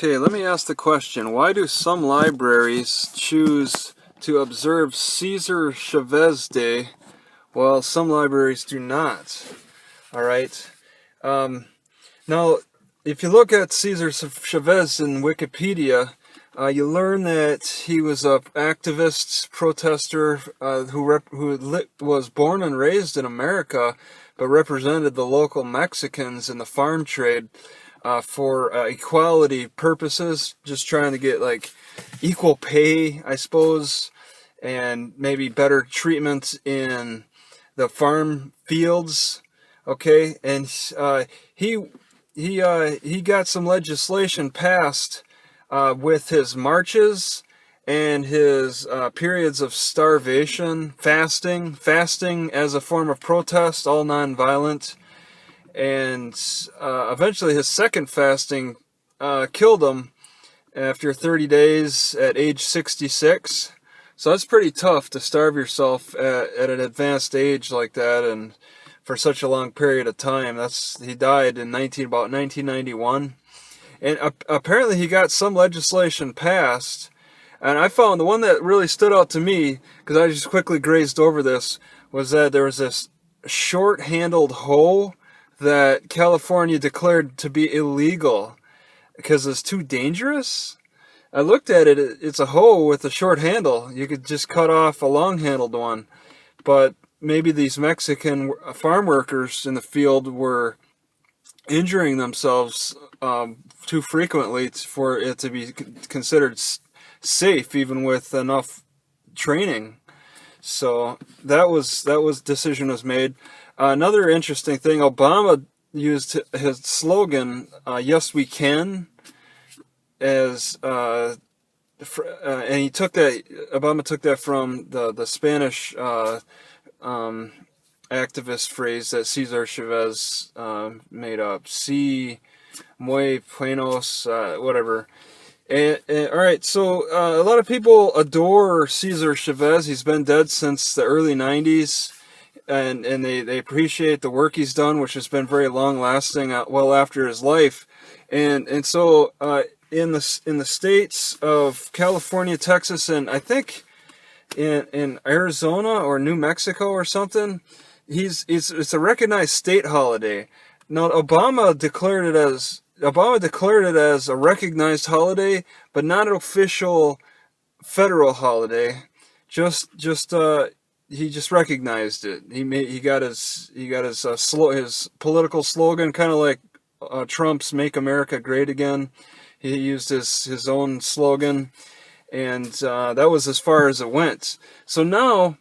Okay, let me ask the question. Why do some libraries choose to observe Cesar Chavez Day while some libraries do not? All right. Now, if you look at Cesar Chavez in Wikipedia, you learn that he was an activist, protester who was born and raised in America, but represented the local Mexicans in the farm trade for equality purposes, just trying to get like equal pay, I suppose, and maybe better treatment in the farm fields. Okay, and he got some legislation passed with his marches and his periods of starvation, fasting as a form of protest, all nonviolent. And eventually his second fasting killed him after 30 days at age 66. So that's pretty tough to starve yourself at an advanced age like that and for such a long period of time. He died in about 1991. And apparently he got some legislation passed. And I found the one that really stood out to me, because I just quickly grazed over this, was that there was this short-handled hoe that California declared to be illegal because it's too dangerous. I looked at it, it's a hoe with a short handle. You could just cut off a long-handled one. But maybe these Mexican farm workers in the field were injuring themselves too frequently for it to be considered safe, even with enough training. So that decision was made. Another interesting thing, Obama used his slogan, "Yes, we can," as and Obama took that from the Spanish activist phrase that Cesar Chavez made up. "Si muy buenos," whatever. All right, so a lot of people adore Cesar Chavez. He's been dead since the early 90s. And they appreciate the work he's done, which has been very long lasting, well after his life, and so in the states of California, Texas, and I think in Arizona or New Mexico or something, it's a recognized state holiday. Now Obama declared it as a recognized holiday, but not an official federal holiday. He just recognized it. He got his political slogan, kind of like Trump's "Make America Great Again." He used his own slogan, and that was as far as it went. So now,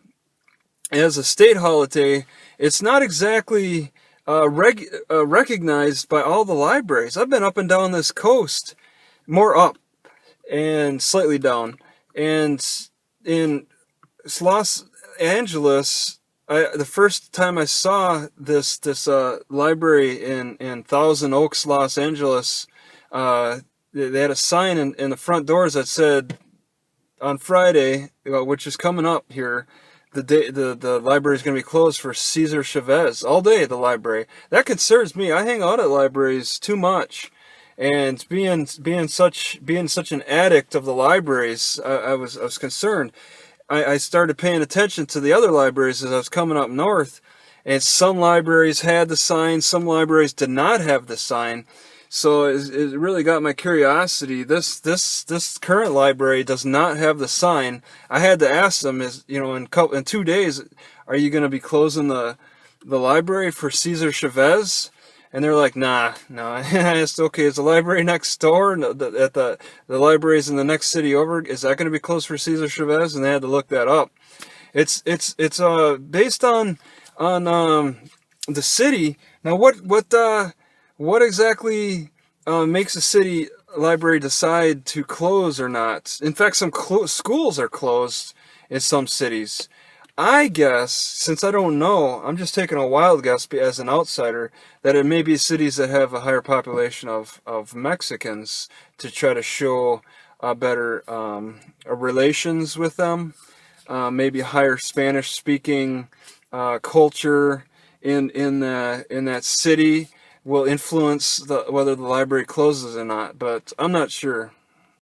as a state holiday, it's not exactly recognized by all the libraries. I've been up and down this coast, more up and slightly down, and in Los Angeles, the first time I saw this library in Thousand Oaks, Los Angeles, they had a sign in the front doors that said, on Friday, which is coming up here, the library is going to be closed for Cesar Chavez all day. The library, that concerns me. I hang out at libraries too much, and being such an addict of the libraries, I was concerned. I started paying attention to the other libraries as I was coming up north, and some libraries had the sign, some libraries did not have the sign. So it really got my curiosity. This current library does not have the sign. I had to ask them, in 2 days, are you going to be closing the library for Cesar Chavez? And they're like, nah. I asked, okay, is the library next door, the libraries in the next city over, is that going to be closed for Cesar Chavez? And they had to look that up. It's based on the city. Now, what exactly makes a city library decide to close or not? In fact, some schools are closed in some cities. I guess, since I don't know, I'm just taking a wild guess as an outsider, that it may be cities that have a higher population of Mexicans to try to show better relations with them, maybe higher Spanish-speaking culture in that city, will influence whether the library closes or not, but I'm not sure.